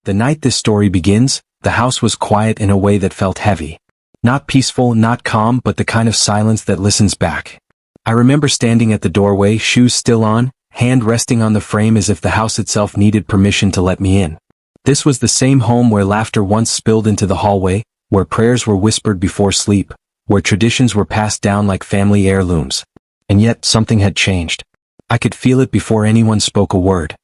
The night this story begins, the house was quiet in a way that felt heavy. Not peaceful, not calm, but the kind of silence that listens back. I remember standing at the doorway, shoes still on, hand resting on the frame as if the house itself needed permission to let me in. This was the same home where laughter once spilled into the hallway, where prayers were whispered before sleep, where traditions were passed down like family heirlooms. And yet, something had changed. I could feel it before anyone spoke a word.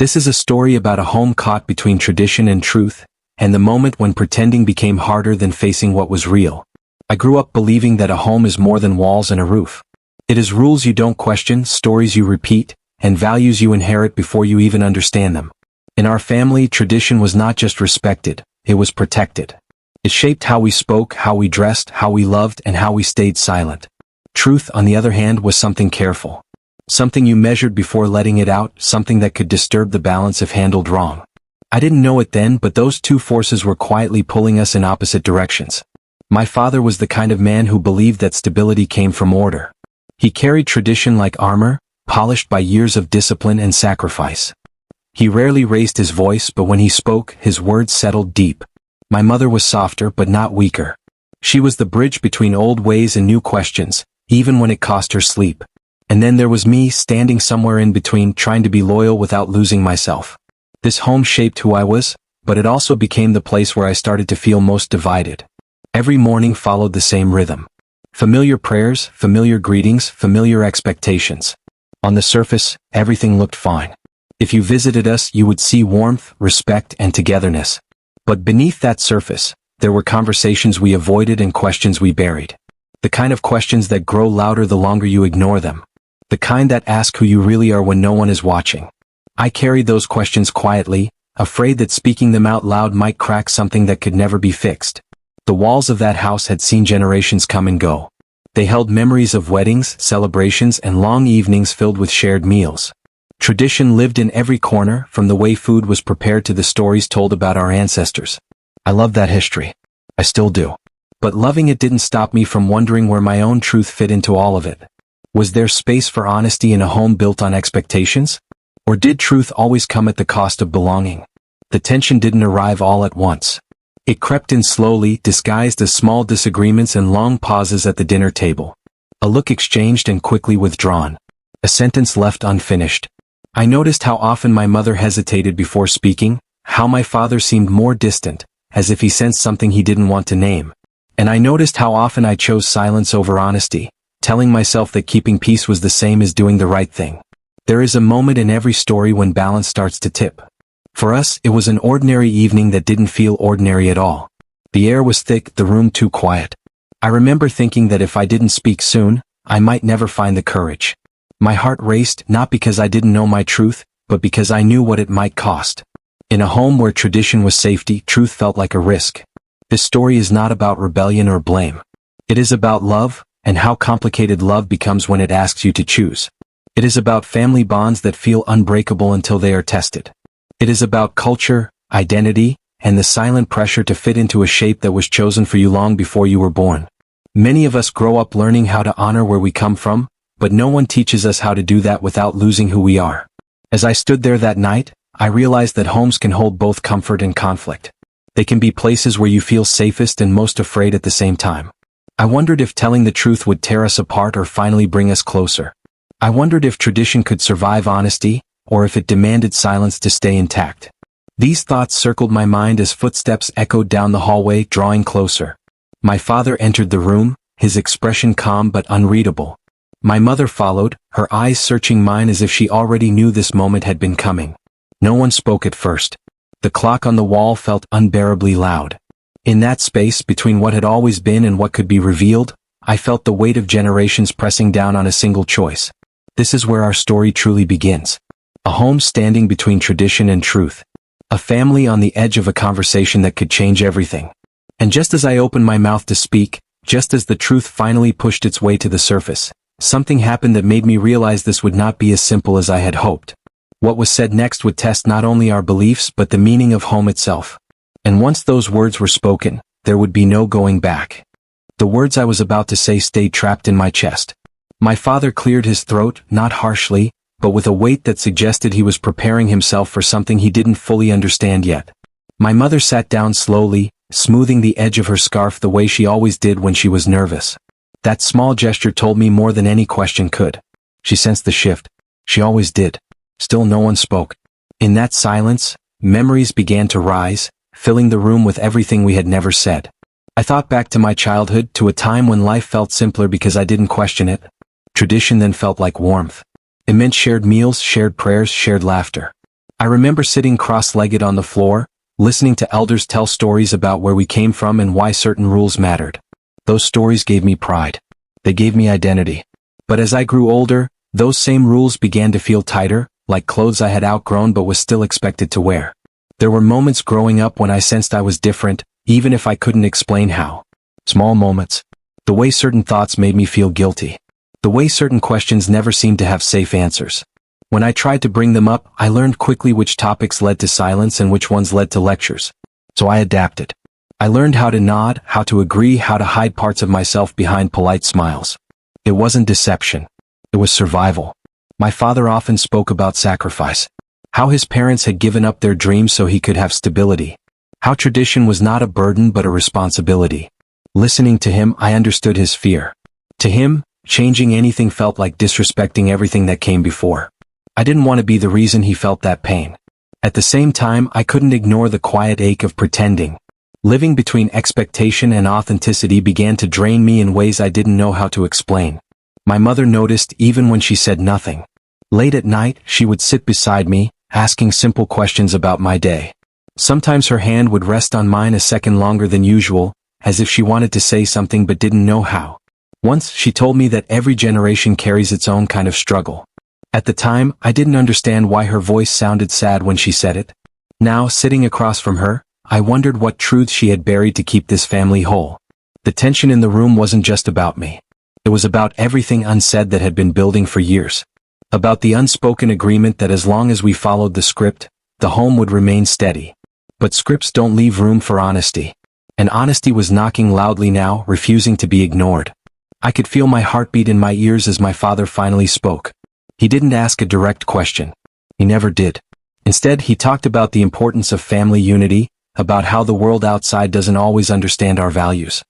This is a story about a home caught between tradition and truth, and the moment when pretending became harder than facing what was real. I grew up believing that a home is more than walls and a roof. It is rules you don't question, stories you repeat, and values you inherit before you even understand them. In our family, tradition was not just respected, it was protected. It shaped how we spoke, how we dressed, how we loved, and how we stayed silent. Truth, on the other hand, was something careful. Something you measured before letting it out, something that could disturb the balance if handled wrong. I didn't know it then, but those two forces were quietly pulling us in opposite directions. My father was the kind of man who believed that stability came from order. He carried tradition like armor, polished by years of discipline and sacrifice. He rarely raised his voice, but when he spoke, his words settled deep. My mother was softer but not weaker. She was the bridge between old ways and new questions, even when it cost her sleep. And then there was me, standing somewhere in between, trying to be loyal without losing myself. This home shaped who I was, but it also became the place where I started to feel most divided. Every morning followed the same rhythm. Familiar prayers, familiar greetings, familiar expectations. On the surface, everything looked fine. If you visited us, you would see warmth, respect, and togetherness. But beneath that surface, there were conversations we avoided and questions we buried. The kind of questions that grow louder the longer you ignore them. The kind that ask who you really are when no one is watching. I carried those questions quietly, afraid that speaking them out loud might crack something that could never be fixed. The walls of that house had seen generations come and go. They held memories of weddings, celebrations, and long evenings filled with shared meals. Tradition lived in every corner, from the way food was prepared to the stories told about our ancestors. I loved that history. I still do. But loving it didn't stop me from wondering where my own truth fit into all of it. Was there space for honesty in a home built on expectations? Or did truth always come at the cost of belonging? The tension didn't arrive all at once. It crept in slowly, disguised as small disagreements and long pauses at the dinner table. A look exchanged and quickly withdrawn. A sentence left unfinished. I noticed how often my mother hesitated before speaking, how my father seemed more distant, as if he sensed something he didn't want to name. And I noticed how often I chose silence over honesty, telling myself that keeping peace was the same as doing the right thing. There is a moment in every story when balance starts to tip. For us, it was an ordinary evening that didn't feel ordinary at all. The air was thick, the room too quiet. I remember thinking that if I didn't speak soon, I might never find the courage. My heart raced, not because I didn't know my truth, but because I knew what it might cost. In a home where tradition was safety, truth felt like a risk. This story is not about rebellion or blame. It is about love, and how complicated love becomes when it asks you to choose. It is about family bonds that feel unbreakable until they are tested. It is about culture, identity, and the silent pressure to fit into a shape that was chosen for you long before you were born. Many of us grow up learning how to honor where we come from, but no one teaches us how to do that without losing who we are. As I stood there that night, I realized that homes can hold both comfort and conflict. They can be places where you feel safest and most afraid at the same time. I wondered if telling the truth would tear us apart or finally bring us closer. I wondered if tradition could survive honesty, or if it demanded silence to stay intact. These thoughts circled my mind as footsteps echoed down the hallway, drawing closer. My father entered the room, his expression calm but unreadable. My mother followed, her eyes searching mine as if she already knew this moment had been coming. No one spoke at first. The clock on the wall felt unbearably loud. In that space between what had always been and what could be revealed, I felt the weight of generations pressing down on a single choice. This is where our story truly begins. A home standing between tradition and truth. A family on the edge of a conversation that could change everything. And just as I opened my mouth to speak, just as the truth finally pushed its way to the surface, something happened that made me realize this would not be as simple as I had hoped. What was said next would test not only our beliefs but the meaning of home itself. And once those words were spoken, there would be no going back. The words I was about to say stayed trapped in my chest. My father cleared his throat, not harshly, but with a weight that suggested he was preparing himself for something he didn't fully understand yet. My mother sat down slowly, smoothing the edge of her scarf the way she always did when she was nervous. That small gesture told me more than any question could. She sensed the shift. She always did. Still no one spoke. In that silence, memories began to rise, filling the room with everything we had never said. I thought back to my childhood, to a time when life felt simpler because I didn't question it. Tradition then felt like warmth. It meant shared meals, shared prayers, shared laughter. I remember sitting cross-legged on the floor, listening to elders tell stories about where we came from and why certain rules mattered. Those stories gave me pride. They gave me identity. But as I grew older, those same rules began to feel tighter, like clothes I had outgrown but was still expected to wear. There were moments growing up when I sensed I was different, even if I couldn't explain how. Small moments. The way certain thoughts made me feel guilty. The way certain questions never seemed to have safe answers. When I tried to bring them up, I learned quickly which topics led to silence and which ones led to lectures. So I adapted. I learned how to nod, how to agree, how to hide parts of myself behind polite smiles. It wasn't deception. It was survival. My father often spoke about sacrifice. How his parents had given up their dreams so he could have stability. How tradition was not a burden but a responsibility. Listening to him, I understood his fear. To him, changing anything felt like disrespecting everything that came before. I didn't want to be the reason he felt that pain. At the same time, I couldn't ignore the quiet ache of pretending. Living between expectation and authenticity began to drain me in ways I didn't know how to explain. My mother noticed even when she said nothing. Late at night, she would sit beside me, asking simple questions about my day. Sometimes her hand would rest on mine a second longer than usual, as if she wanted to say something but didn't know how. Once, she told me that every generation carries its own kind of struggle. At the time, I didn't understand why her voice sounded sad when she said it. Now, sitting across from her, I wondered what truths she had buried to keep this family whole. The tension in the room wasn't just about me. It was about everything unsaid that had been building for years. About the unspoken agreement that as long as we followed the script, the home would remain steady. But scripts don't leave room for honesty. And honesty was knocking loudly now, refusing to be ignored. I could feel my heartbeat in my ears as my father finally spoke. He didn't ask a direct question. He never did. Instead, he talked about the importance of family unity, about how the world outside doesn't always understand our values.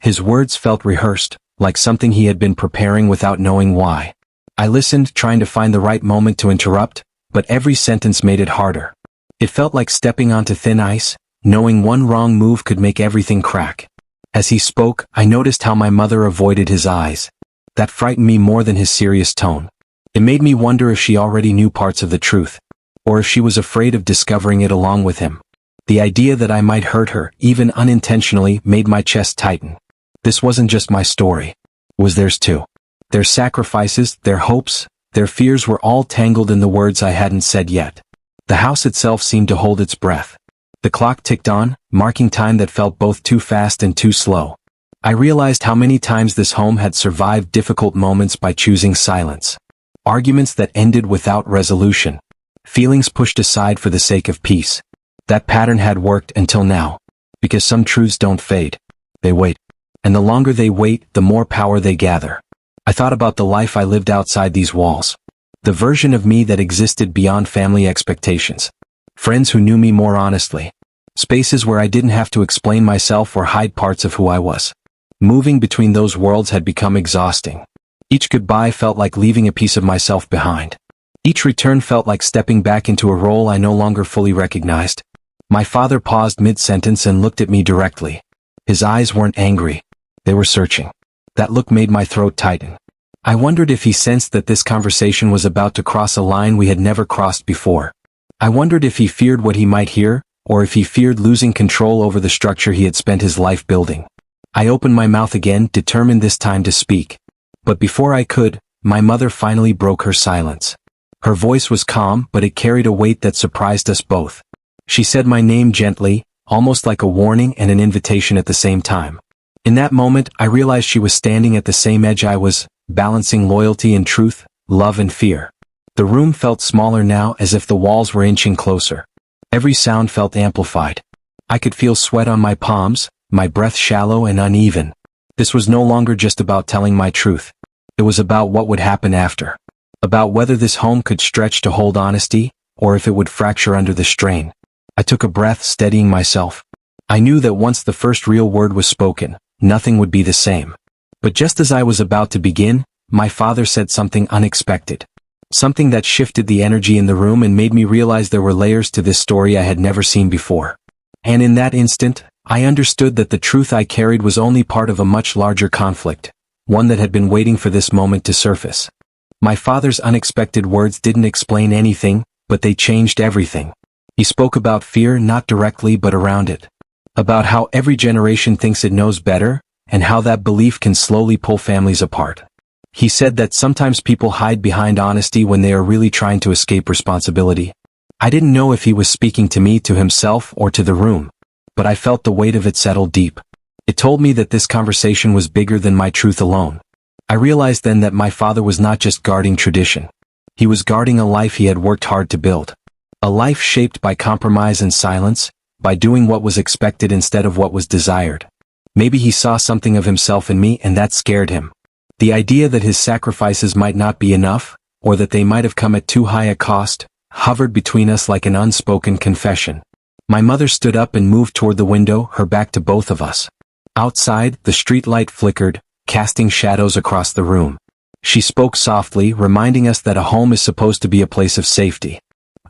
His words felt rehearsed, like something he had been preparing without knowing why. I listened, trying to find the right moment to interrupt, but every sentence made it harder. It felt like stepping onto thin ice, knowing one wrong move could make everything crack. As he spoke, I noticed how my mother avoided his eyes. That frightened me more than his serious tone. It made me wonder if she already knew parts of the truth, or if she was afraid of discovering it along with him. The idea that I might hurt her, even unintentionally, made my chest tighten. This wasn't just my story. It was theirs too. Their sacrifices, their hopes, their fears were all tangled in the words I hadn't said yet. The house itself seemed to hold its breath. The clock ticked on, marking time that felt both too fast and too slow. I realized how many times this home had survived difficult moments by choosing silence. Arguments that ended without resolution. Feelings pushed aside for the sake of peace. That pattern had worked until now. Because some truths don't fade. They wait. And the longer they wait, the more power they gather. I thought about the life I lived outside these walls. The version of me that existed beyond family expectations. Friends who knew me more honestly. Spaces where I didn't have to explain myself or hide parts of who I was. Moving between those worlds had become exhausting. Each goodbye felt like leaving a piece of myself behind. Each return felt like stepping back into a role I no longer fully recognized. My father paused mid-sentence and looked at me directly. His eyes weren't angry. They were searching. That look made my throat tighten. I wondered if he sensed that this conversation was about to cross a line we had never crossed before. I wondered if he feared what he might hear, or if he feared losing control over the structure he had spent his life building. I opened my mouth again, determined this time to speak. But before I could, my mother finally broke her silence. Her voice was calm, but it carried a weight that surprised us both. She said my name gently, almost like a warning and an invitation at the same time. In that moment, I realized she was standing at the same edge I was, balancing loyalty and truth, love and fear. The room felt smaller now, as if the walls were inching closer. Every sound felt amplified. I could feel sweat on my palms, my breath shallow and uneven. This was no longer just about telling my truth. It was about what would happen after. About whether this home could stretch to hold honesty, or if it would fracture under the strain. I took a breath, steadying myself. I knew that once the first real word was spoken, nothing would be the same. But just as I was about to begin, my father said something unexpected. Something that shifted the energy in the room and made me realize there were layers to this story I had never seen before. And in that instant, I understood that the truth I carried was only part of a much larger conflict, one that had been waiting for this moment to surface. My father's unexpected words didn't explain anything, but they changed everything. He spoke about fear not directly but around it. About how every generation thinks it knows better, and how that belief can slowly pull families apart. He said that sometimes people hide behind honesty when they are really trying to escape responsibility. I didn't know if he was speaking to me, to himself, or to the room, but I felt the weight of it settle deep. It told me that this conversation was bigger than my truth alone. I realized then that my father was not just guarding tradition. He was guarding a life he had worked hard to build. A life shaped by compromise and silence, by doing what was expected instead of what was desired. Maybe he saw something of himself in me and that scared him. The idea that his sacrifices might not be enough, or that they might have come at too high a cost, hovered between us like an unspoken confession. My mother stood up and moved toward the window, her back to both of us. Outside, the street light flickered, casting shadows across the room. She spoke softly, reminding us that a home is supposed to be a place of safety.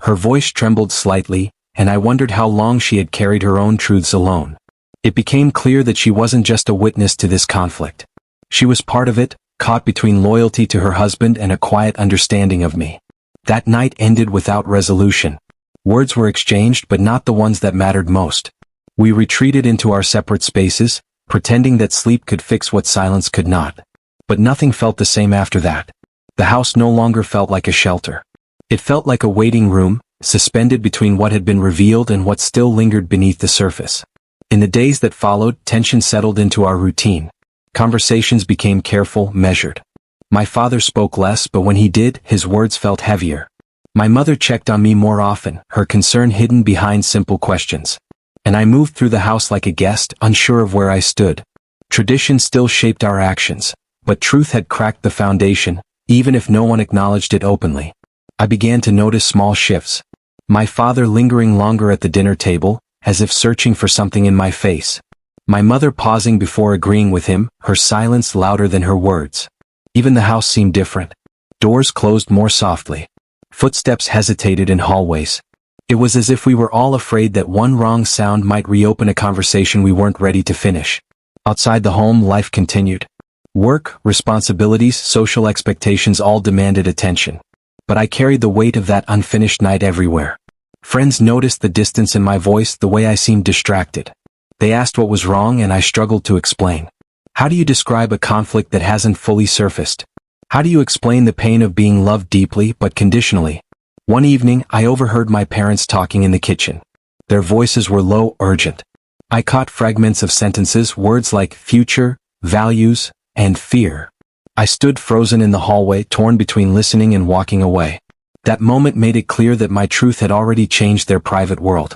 Her voice trembled slightly, and I wondered how long she had carried her own truths alone. It became clear that she wasn't just a witness to this conflict. She was part of it, caught between loyalty to her husband and a quiet understanding of me. That night ended without resolution. Words were exchanged, but not the ones that mattered most. We retreated into our separate spaces, pretending that sleep could fix what silence could not. But nothing felt the same after that. The house no longer felt like a shelter. It felt like a waiting room, suspended between what had been revealed and what still lingered beneath the surface. In the days that followed, tension settled into our routine. Conversations became careful, measured. My father spoke less, but when he did, his words felt heavier. My mother checked on me more often, her concern hidden behind simple questions. And I moved through the house like a guest, unsure of where I stood. Tradition still shaped our actions, but truth had cracked the foundation, even if no one acknowledged it openly. I began to notice small shifts. My father lingering longer at the dinner table, as if searching for something in my face. My mother pausing before agreeing with him, her silence louder than her words. Even the house seemed different. Doors closed more softly. Footsteps hesitated in hallways. It was as if we were all afraid that one wrong sound might reopen a conversation we weren't ready to finish. Outside the home, life continued. Work, responsibilities, social expectations all demanded attention. But I carried the weight of that unfinished night everywhere. Friends noticed the distance in my voice, the way I seemed distracted. They asked what was wrong and I struggled to explain. How do you describe a conflict that hasn't fully surfaced? How do you explain the pain of being loved deeply but conditionally? One evening, I overheard my parents talking in the kitchen. Their voices were low, urgent. I caught fragments of sentences, words like future, values, and fear. I stood frozen in the hallway, torn between listening and walking away. That moment made it clear that my truth had already changed their private world.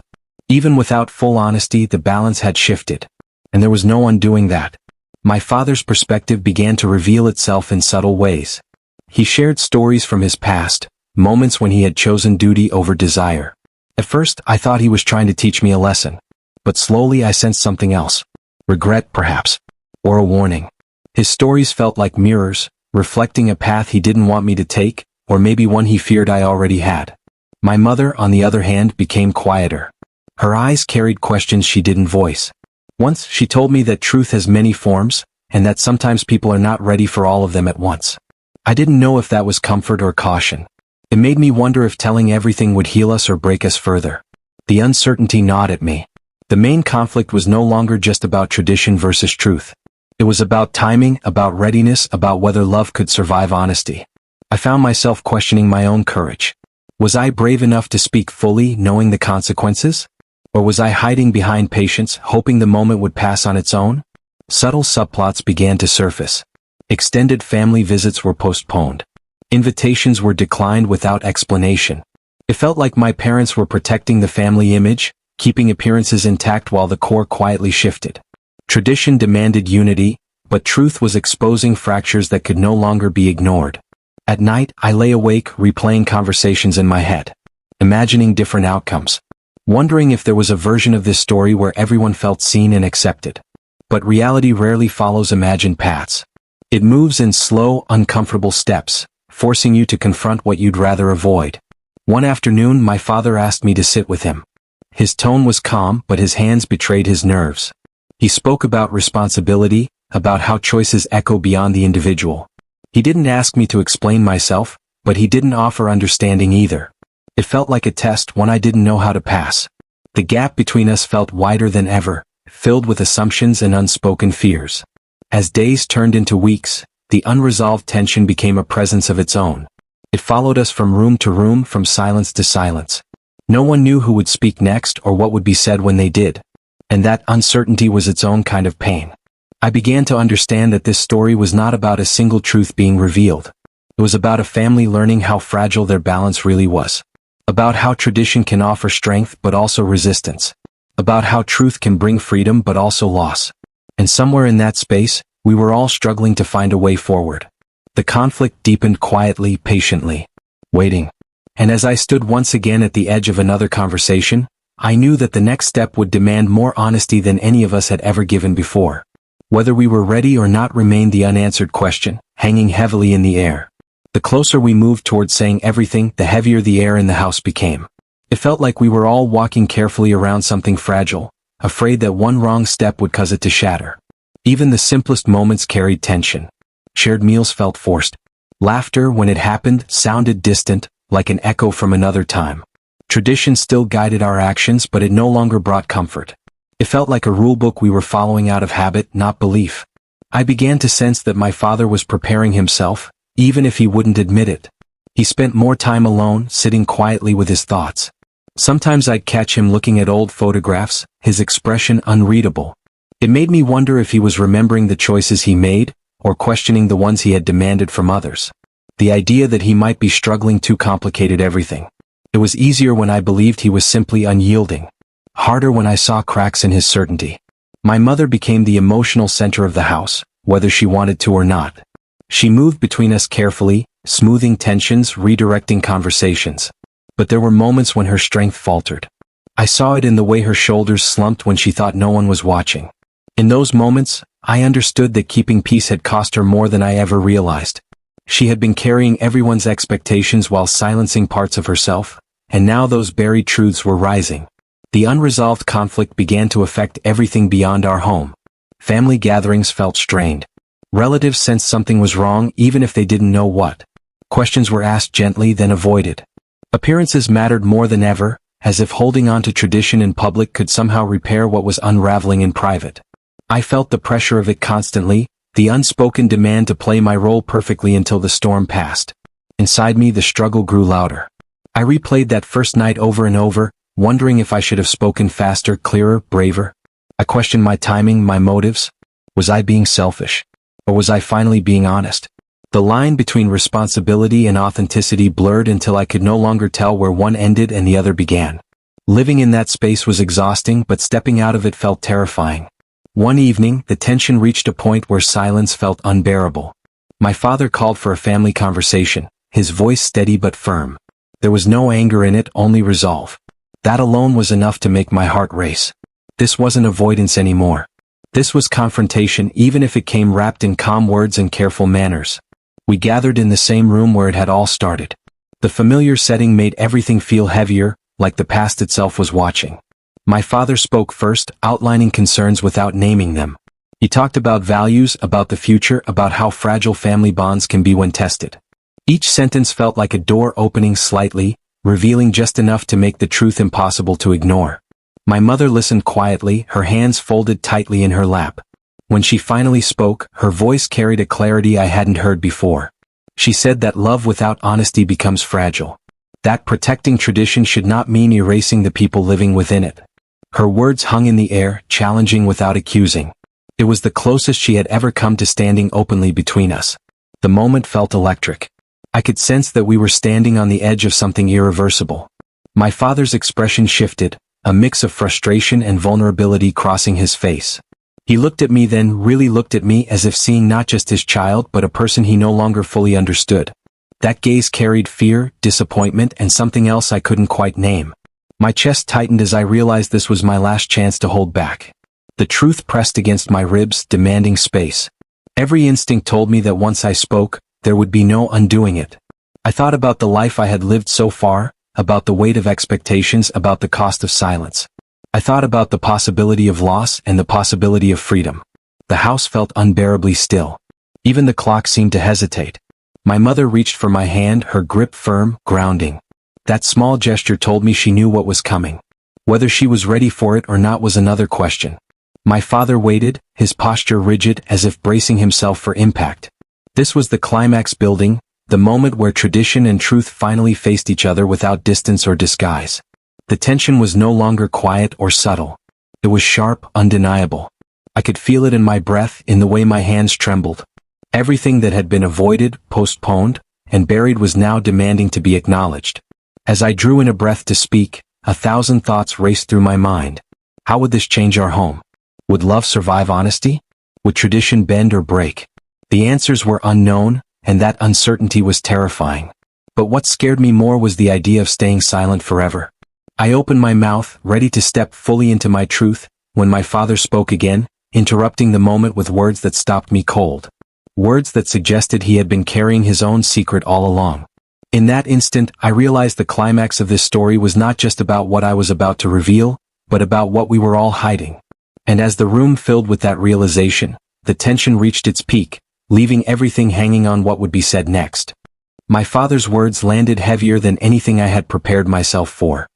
Even without full honesty, the balance had shifted. And there was no undoing that. My father's perspective began to reveal itself in subtle ways. He shared stories from his past, moments when he had chosen duty over desire. At first, I thought he was trying to teach me a lesson. But slowly I sensed something else. Regret, perhaps. Or a warning. His stories felt like mirrors, reflecting a path he didn't want me to take, or maybe one he feared I already had. My mother, on the other hand, became quieter. Her eyes carried questions she didn't voice. Once, she told me that truth has many forms, and that sometimes people are not ready for all of them at once. I didn't know if that was comfort or caution. It made me wonder if telling everything would heal us or break us further. The uncertainty gnawed at me. The main conflict was no longer just about tradition versus truth. It was about timing, about readiness, about whether love could survive honesty. I found myself questioning my own courage. Was I brave enough to speak fully, knowing the consequences? Or was I hiding behind patience, hoping the moment would pass on its own? Subtle subplots began to surface. Extended family visits were postponed. Invitations were declined without explanation. It felt like my parents were protecting the family image, keeping appearances intact while the core quietly shifted. Tradition demanded unity, but truth was exposing fractures that could no longer be ignored. At night, I lay awake, replaying conversations in my head, imagining different outcomes. wondering if there was a version of this story where everyone felt seen and accepted. But reality rarely follows imagined paths. It moves in slow, uncomfortable steps, forcing you to confront what you'd rather avoid. One afternoon, my father asked me to sit with him. His tone was calm, but his hands betrayed his nerves. He spoke about responsibility, about how choices echo beyond the individual. He didn't ask me to explain myself, but he didn't offer understanding either. It felt like a test, one I didn't know how to pass. The gap between us felt wider than ever, filled with assumptions and unspoken fears. As days turned into weeks, the unresolved tension became a presence of its own. It followed us from room to room, from silence to silence. No one knew who would speak next or what would be said when they did. And that uncertainty was its own kind of pain. I began to understand that this story was not about a single truth being revealed. It was about a family learning how fragile their balance really was. About how tradition can offer strength but also resistance. About how truth can bring freedom but also loss. And somewhere in that space, we were all struggling to find a way forward. The conflict deepened quietly, patiently, waiting. And as I stood once again at the edge of another conversation, I knew that the next step would demand more honesty than any of us had ever given before. Whether we were ready or not remained the unanswered question, hanging heavily in the air. The closer we moved towards saying everything, the heavier the air in the house became. It felt like we were all walking carefully around something fragile, afraid that one wrong step would cause it to shatter. Even the simplest moments carried tension. Shared meals felt forced. Laughter, when it happened, sounded distant, like an echo from another time. Tradition still guided our actions, but it no longer brought comfort. It felt like a rulebook we were following out of habit, not belief. I began to sense that my father was preparing himself, even if he wouldn't admit it. He spent more time alone, sitting quietly with his thoughts. Sometimes I'd catch him looking at old photographs, his expression unreadable. It made me wonder if he was remembering the choices he made, or questioning the ones he had demanded from others. The idea that he might be struggling too complicated everything. It was easier when I believed he was simply unyielding. Harder when I saw cracks in his certainty. My mother became the emotional center of the house, whether she wanted to or not. She moved between us carefully, smoothing tensions, redirecting conversations. But there were moments when her strength faltered. I saw it in the way her shoulders slumped when she thought no one was watching. In those moments, I understood that keeping peace had cost her more than I ever realized. She had been carrying everyone's expectations while silencing parts of herself, and now those buried truths were rising. The unresolved conflict began to affect everything beyond our home. Family gatherings felt strained. Relatives sensed something was wrong even if they didn't know what. Questions were asked gently, then avoided. Appearances mattered more than ever, as if holding on to tradition in public could somehow repair what was unraveling in private. I felt the pressure of it constantly, the unspoken demand to play my role perfectly until the storm passed. Inside me the struggle grew louder. I replayed that first night over and over, wondering if I should have spoken faster, clearer, braver. I questioned my timing, my motives. Was I being selfish? Or was I finally being honest? The line between responsibility and authenticity blurred until I could no longer tell where one ended and the other began. Living in that space was exhausting, but stepping out of it felt terrifying. One evening, the tension reached a point where silence felt unbearable. My father called for a family conversation, his voice steady but firm. There was no anger in it, only resolve. That alone was enough to make my heart race. This wasn't avoidance anymore. This was confrontation, even if it came wrapped in calm words and careful manners. We gathered in the same room where it had all started. The familiar setting made everything feel heavier, like the past itself was watching. My father spoke first, outlining concerns without naming them. He talked about values, about the future, about how fragile family bonds can be when tested. Each sentence felt like a door opening slightly, revealing just enough to make the truth impossible to ignore. My mother listened quietly, her hands folded tightly in her lap. When she finally spoke, her voice carried a clarity I hadn't heard before. She said that love without honesty becomes fragile. That protecting tradition should not mean erasing the people living within it. Her words hung in the air, challenging without accusing. It was the closest she had ever come to standing openly between us. The moment felt electric. I could sense that we were standing on the edge of something irreversible. My father's expression shifted, a mix of frustration and vulnerability crossing his face. He looked at me, then really looked at me, as if seeing not just his child but a person he no longer fully understood. That gaze carried fear, disappointment, and something else I couldn't quite name. My chest tightened as I realized this was my last chance to hold back. The truth pressed against my ribs, demanding space. Every instinct told me that once I spoke, there would be no undoing it. I thought about the life I had lived so far, about the weight of expectations, about the cost of silence. I thought about the possibility of loss and the possibility of freedom. The house felt unbearably still. Even the clock seemed to hesitate. My mother reached for my hand, her grip firm, grounding. That small gesture told me she knew what was coming. Whether she was ready for it or not was another question. My father waited, his posture rigid as if bracing himself for impact. This was the climax building, the moment where tradition and truth finally faced each other without distance or disguise. The tension was no longer quiet or subtle. It was sharp, undeniable. I could feel it in my breath, in the way my hands trembled. Everything that had been avoided, postponed, and buried was now demanding to be acknowledged. As I drew in a breath to speak, 1,000 thoughts raced through my mind. How would this change our home? Would love survive honesty? Would tradition bend or break? The answers were unknown, and that uncertainty was terrifying. But what scared me more was the idea of staying silent forever. I opened my mouth, ready to step fully into my truth, when my father spoke again, interrupting the moment with words that stopped me cold. Words that suggested he had been carrying his own secret all along. In that instant, I realized the climax of this story was not just about what I was about to reveal, but about what we were all hiding. And as the room filled with that realization, the tension reached its peak, leaving everything hanging on what would be said next. My father's words landed heavier than anything I had prepared myself for.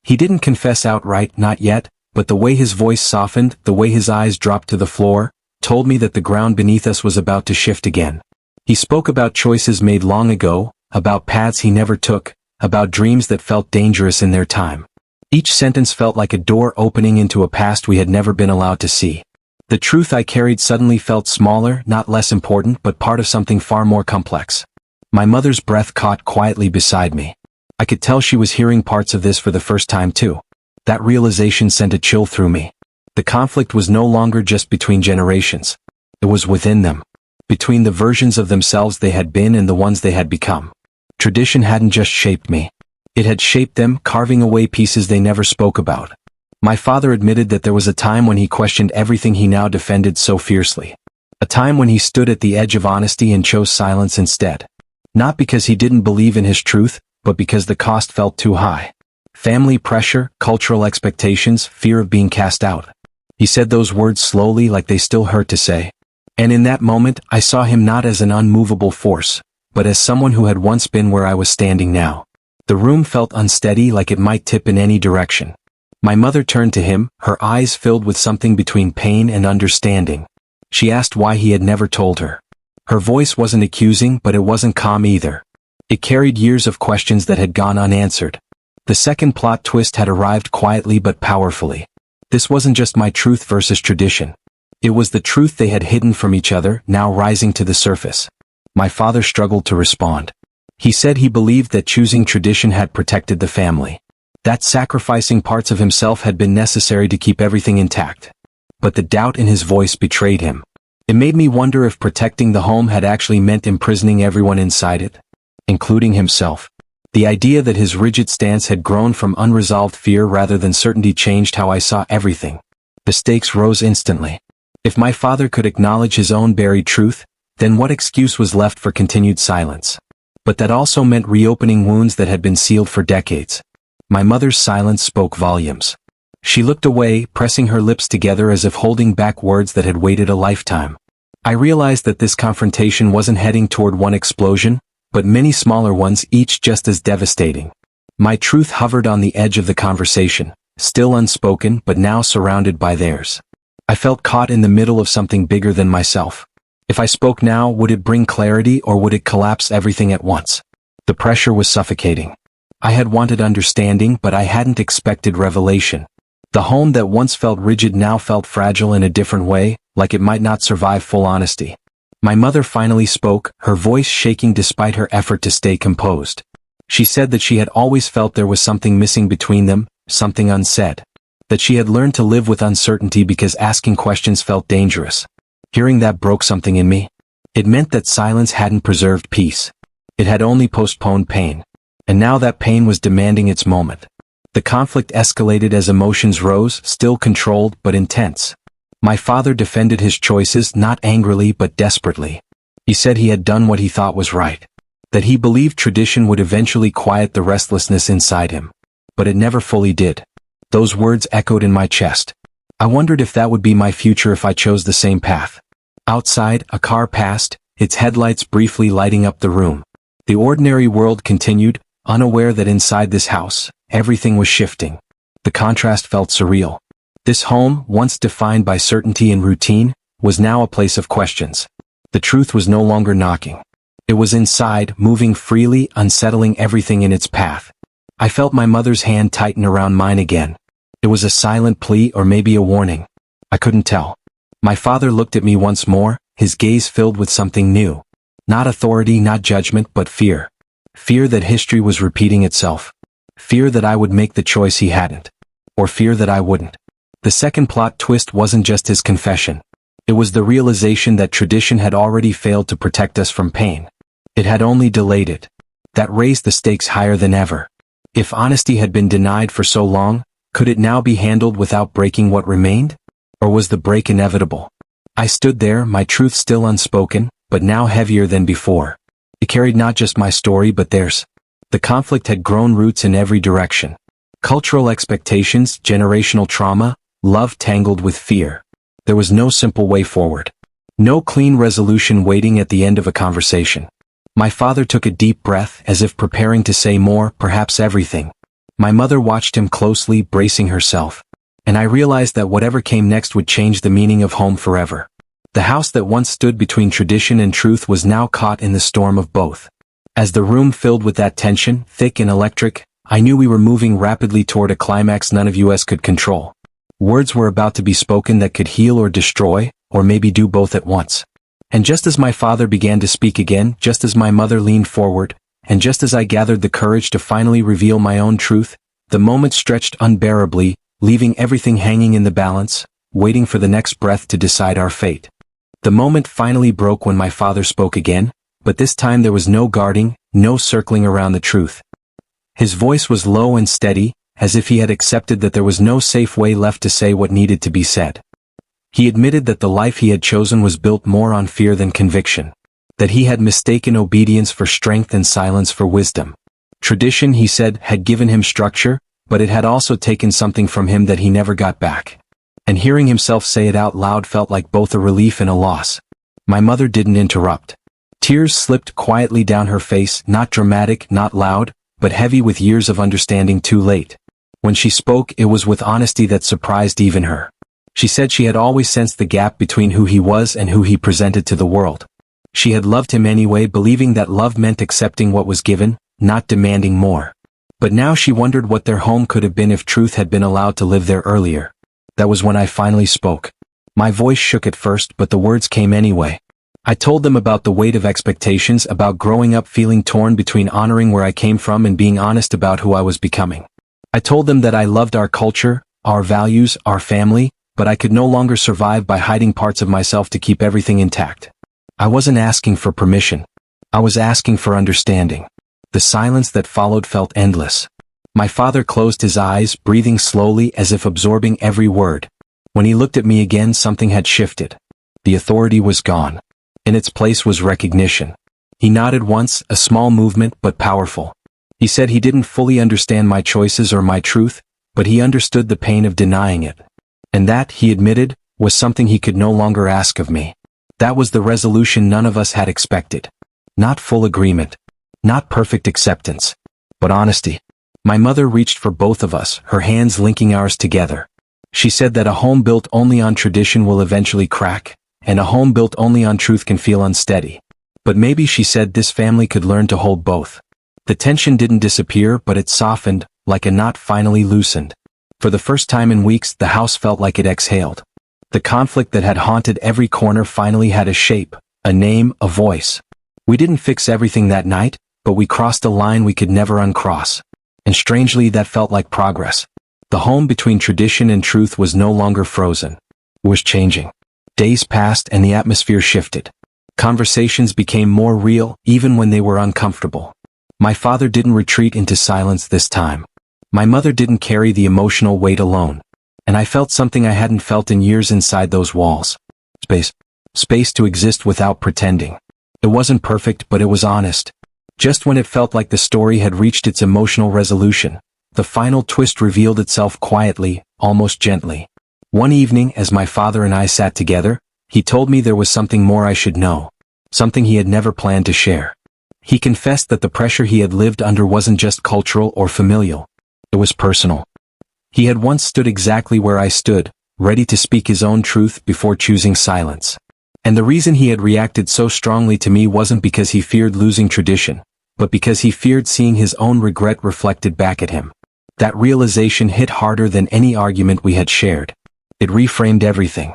He didn't confess outright, not yet, but the way his voice softened, the way his eyes dropped to the floor, told me that the ground beneath us was about to shift again. He spoke about choices made long ago, about paths he never took, about dreams that felt dangerous in their time. Each sentence felt like a door opening into a past we had never been allowed to see. The truth I carried suddenly felt smaller, not less important, but part of something far more complex. My mother's breath caught quietly beside me. I could tell she was hearing parts of this for the first time too. That realization sent a chill through me. The conflict was no longer just between generations. It was within them. Between the versions of themselves they had been and the ones they had become. Tradition hadn't just shaped me. It had shaped them, carving away pieces they never spoke about. My father admitted that there was a time when he questioned everything he now defended so fiercely. A time when he stood at the edge of honesty and chose silence instead. Not because he didn't believe in his truth, but because the cost felt too high. Family pressure, cultural expectations, fear of being cast out. He said those words slowly, like they still hurt to say. And in that moment, I saw him not as an unmovable force, but as someone who had once been where I was standing now. The room felt unsteady, like it might tip in any direction. My mother turned to him, her eyes filled with something between pain and understanding. She asked why he had never told her. Her voice wasn't accusing, but it wasn't calm either. It carried years of questions that had gone unanswered. The second plot twist had arrived quietly but powerfully. This wasn't just my truth versus tradition. It was the truth they had hidden from each other, now rising to the surface. My father struggled to respond. He said he believed that choosing tradition had protected the family. That sacrificing parts of himself had been necessary to keep everything intact. But the doubt in his voice betrayed him. It made me wonder if protecting the home had actually meant imprisoning everyone inside it, including himself. The idea that his rigid stance had grown from unresolved fear rather than certainty changed how I saw everything. The stakes rose instantly. If my father could acknowledge his own buried truth, then what excuse was left for continued silence? But that also meant reopening wounds that had been sealed for decades. My mother's silence spoke volumes. She looked away, pressing her lips together as if holding back words that had waited a lifetime. I realized that this confrontation wasn't heading toward one explosion, but many smaller ones, each just as devastating. My truth hovered on the edge of the conversation, still unspoken but now surrounded by theirs. I felt caught in the middle of something bigger than myself. If I spoke now, would it bring clarity or would it collapse everything at once? The pressure was suffocating. I had wanted understanding, but I hadn't expected revelation. The home that once felt rigid now felt fragile in a different way, like it might not survive full honesty. My mother finally spoke, her voice shaking despite her effort to stay composed. She said that she had always felt there was something missing between them, something unsaid. That she had learned to live with uncertainty because asking questions felt dangerous. Hearing that broke something in me. It meant that silence hadn't preserved peace. It had only postponed pain. And now that pain was demanding its moment. The conflict escalated as emotions rose, still controlled but intense. My father defended his choices not angrily but desperately. He said he had done what he thought was right. That he believed tradition would eventually quiet the restlessness inside him. But it never fully did. Those words echoed in my chest. I wondered if that would be my future if I chose the same path. Outside, a car passed, its headlights briefly lighting up the room. The ordinary world continued, unaware that inside this house, everything was shifting. The contrast felt surreal. This home, once defined by certainty and routine, was now a place of questions. The truth was no longer knocking. It was inside, moving freely, unsettling everything in its path. I felt my mother's hand tighten around mine again. It was a silent plea or maybe a warning. I couldn't tell. My father looked at me once more, his gaze filled with something new. Not authority, not judgment, but fear. Fear that history was repeating itself. Fear that I would make the choice he hadn't. Or fear that I wouldn't. The second plot twist wasn't just his confession. It was the realization that tradition had already failed to protect us from pain. It had only delayed it. That raised the stakes higher than ever. If honesty had been denied for so long, could it now be handled without breaking what remained? Or was the break inevitable? I stood there, my truth still unspoken, but now heavier than before. It carried not just my story but theirs. The conflict had grown roots in every direction. Cultural expectations, generational trauma, love tangled with fear. There was no simple way forward. No clean resolution waiting at the end of a conversation. My father took a deep breath, as if preparing to say more, perhaps everything. My mother watched him closely, bracing herself. And I realized that whatever came next would change the meaning of home forever. The house that once stood between tradition and truth was now caught in the storm of both. As the room filled with that tension, thick and electric, I knew we were moving rapidly toward a climax none of us could control. Words were about to be spoken that could heal or destroy, or maybe do both at once. And just as my father began to speak again, just as my mother leaned forward, and just as I gathered the courage to finally reveal my own truth, the moment stretched unbearably, leaving everything hanging in the balance, waiting for the next breath to decide our fate. The moment finally broke when my father spoke again, but this time there was no guarding, no circling around the truth. His voice was low and steady, as if he had accepted that there was no safe way left to say what needed to be said. He admitted that the life he had chosen was built more on fear than conviction. That he had mistaken obedience for strength and silence for wisdom. Tradition, he said, had given him structure, but it had also taken something from him that he never got back. And hearing himself say it out loud felt like both a relief and a loss. My mother didn't interrupt. Tears slipped quietly down her face, not dramatic, not loud, but heavy with years of understanding too late. When she spoke, it was with honesty that surprised even her. She said she had always sensed the gap between who he was and who he presented to the world. She had loved him anyway, believing that love meant accepting what was given, not demanding more. But now she wondered what their home could have been if truth had been allowed to live there earlier. That was when I finally spoke. My voice shook at first, but the words came anyway. I told them about the weight of expectations, about growing up feeling torn between honoring where I came from and being honest about who I was becoming. I told them that I loved our culture, our values, our family, but I could no longer survive by hiding parts of myself to keep everything intact. I wasn't asking for permission. I was asking for understanding. The silence that followed felt endless. My father closed his eyes, breathing slowly as if absorbing every word. When he looked at me again, something had shifted. The authority was gone. In its place was recognition. He nodded once, a small movement but powerful. He said he didn't fully understand my choices or my truth, but he understood the pain of denying it. And that, he admitted, was something he could no longer ask of me. That was the resolution none of us had expected. Not full agreement. Not perfect acceptance. But honesty. My mother reached for both of us, her hands linking ours together. She said that a home built only on tradition will eventually crack, and a home built only on truth can feel unsteady. But maybe, she said, this family could learn to hold both. The tension didn't disappear, but it softened, like a knot finally loosened. For the first time in weeks, the house felt like it exhaled. The conflict that had haunted every corner finally had a shape, a name, a voice. We didn't fix everything that night, but we crossed a line we could never uncross. And strangely, that felt like progress. The home between tradition and truth was no longer frozen. It was changing. Days passed and the atmosphere shifted. Conversations became more real, even when they were uncomfortable. My father didn't retreat into silence this time. My mother didn't carry the emotional weight alone. And I felt something I hadn't felt in years inside those walls. Space. Space to exist without pretending. It wasn't perfect, but it was honest. Just when it felt like the story had reached its emotional resolution, the final twist revealed itself quietly, almost gently. One evening, as my father and I sat together, he told me there was something more I should know. Something he had never planned to share. He confessed that the pressure he had lived under wasn't just cultural or familial. It was personal. He had once stood exactly where I stood, ready to speak his own truth before choosing silence. And the reason he had reacted so strongly to me wasn't because he feared losing tradition, but because he feared seeing his own regret reflected back at him. That realization hit harder than any argument we had shared. It reframed everything.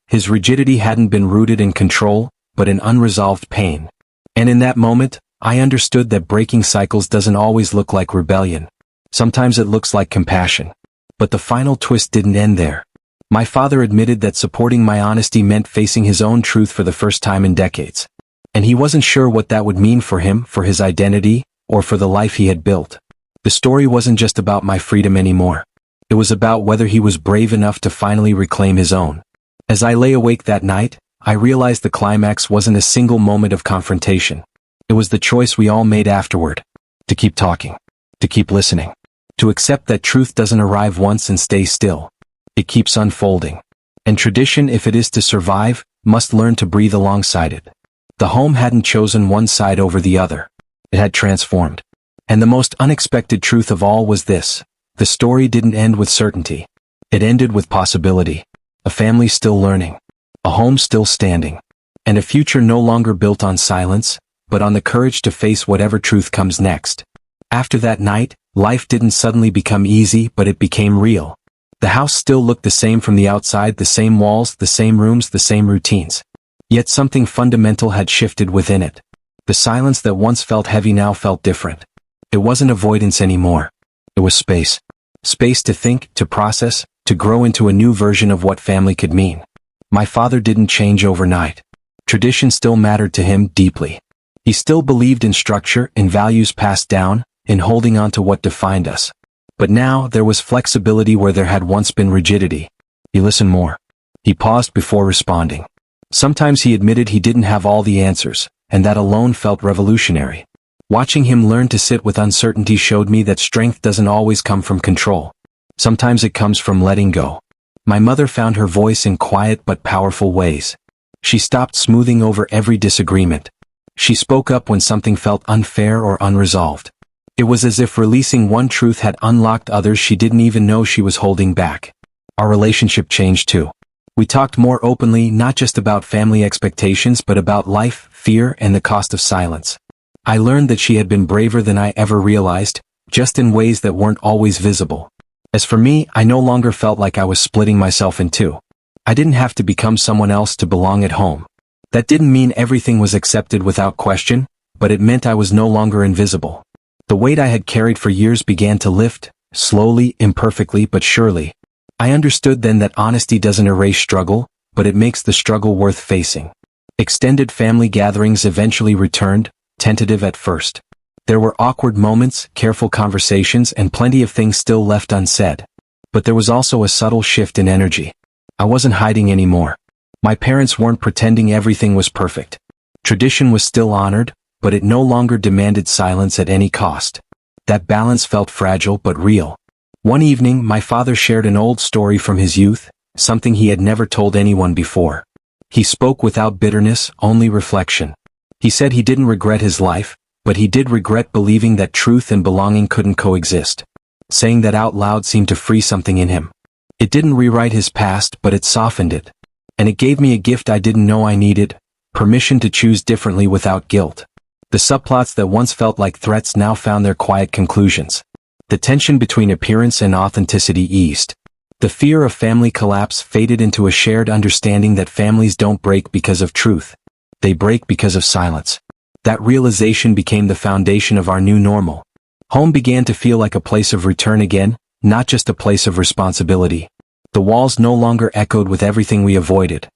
His rigidity hadn't been rooted in control, but in unresolved pain. And in that moment, I understood that breaking cycles doesn't always look like rebellion. Sometimes it looks like compassion. But the final twist didn't end there. My father admitted that supporting my honesty meant facing his own truth for the first time in decades. And he wasn't sure what that would mean for him, for his identity, or for the life he had built. The story wasn't just about my freedom anymore. It was about whether he was brave enough to finally reclaim his own. As I lay awake that night, I realized the climax wasn't a single moment of confrontation. It was the choice we all made afterward. To keep talking. To keep listening. To accept that truth doesn't arrive once and stay still. It keeps unfolding. And tradition, if it is to survive, must learn to breathe alongside it. The home hadn't chosen one side over the other. It had transformed. And the most unexpected truth of all was this. The story didn't end with certainty. It ended with possibility. A family still learning. A home still standing. And a future no longer built on silence, but on the courage to face whatever truth comes next. After that night, life didn't suddenly become easy, but it became real. The house still looked the same from the outside, the same walls, the same rooms, the same routines. Yet something fundamental had shifted within it. The silence that once felt heavy now felt different. It wasn't avoidance anymore. It was space. Space to think, to process, to grow into a new version of what family could mean. My father didn't change overnight. Tradition still mattered to him deeply. He still believed in structure, in values passed down, in holding on to what defined us. But now there was flexibility where there had once been rigidity. He listened more. He paused before responding. Sometimes he admitted he didn't have all the answers, and that alone felt revolutionary. Watching him learn to sit with uncertainty showed me that strength doesn't always come from control. Sometimes it comes from letting go. My mother found her voice in quiet but powerful ways. She stopped smoothing over every disagreement. She spoke up when something felt unfair or unresolved. It was as if releasing one truth had unlocked others she didn't even know she was holding back. Our relationship changed too. We talked more openly, not just about family expectations but about life, fear, and the cost of silence. I learned that she had been braver than I ever realized, just in ways that weren't always visible. As for me, I no longer felt like I was splitting myself in two. I didn't have to become someone else to belong at home. That didn't mean everything was accepted without question, but it meant I was no longer invisible. The weight I had carried for years began to lift, slowly, imperfectly, but surely. I understood then that honesty doesn't erase struggle, but it makes the struggle worth facing. Extended family gatherings eventually returned, tentative at first. There were awkward moments, careful conversations, and plenty of things still left unsaid. But there was also a subtle shift in energy. I wasn't hiding anymore. My parents weren't pretending everything was perfect. Tradition was still honored, but it no longer demanded silence at any cost. That balance felt fragile but real. One evening, my father shared an old story from his youth, something he had never told anyone before. He spoke without bitterness, only reflection. He said he didn't regret his life, but he did regret believing that truth and belonging couldn't coexist. Saying that out loud seemed to free something in him. It didn't rewrite his past, but it softened it. And it gave me a gift I didn't know I needed, permission to choose differently without guilt. The subplots that once felt like threats now found their quiet conclusions. The tension between appearance and authenticity eased. The fear of family collapse faded into a shared understanding that families don't break because of truth. They break because of silence. That realization became the foundation of our new normal. Home began to feel like a place of return again, not just a place of responsibility. The walls no longer echoed with everything we avoided.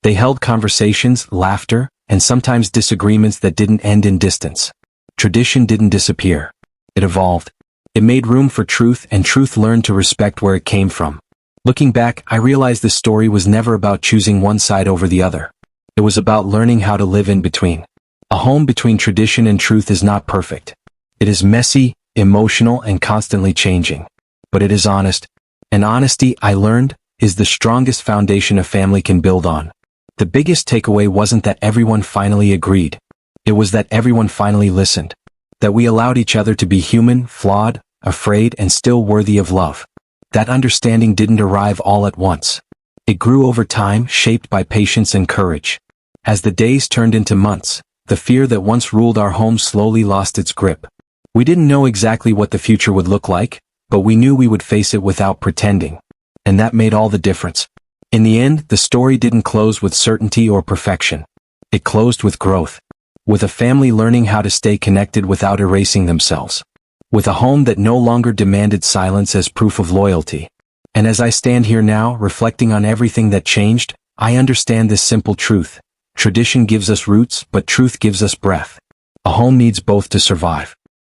They held conversations, laughter, and sometimes disagreements that didn't end in distance. Tradition didn't disappear. It evolved. It made room for truth, and truth learned to respect where it came from. Looking back, I realized this story was never about choosing one side over the other. It was about learning how to live in between. A home between tradition and truth is not perfect. It is messy, emotional, and constantly changing. But it is honest. And honesty, I learned, is the strongest foundation a family can build on. The biggest takeaway wasn't that everyone finally agreed. It was that everyone finally listened. That we allowed each other to be human, flawed, afraid, and still worthy of love. That understanding didn't arrive all at once. It grew over time, shaped by patience and courage. As the days turned into months, the fear that once ruled our home slowly lost its grip. We didn't know exactly what the future would look like, but we knew we would face it without pretending. And that made all the difference. In the end, the story didn't close with certainty or perfection. It closed with growth. With a family learning how to stay connected without erasing themselves. With a home that no longer demanded silence as proof of loyalty. And as I stand here now, reflecting on everything that changed, I understand this simple truth. Tradition gives us roots, but truth gives us breath. A home needs both to survive.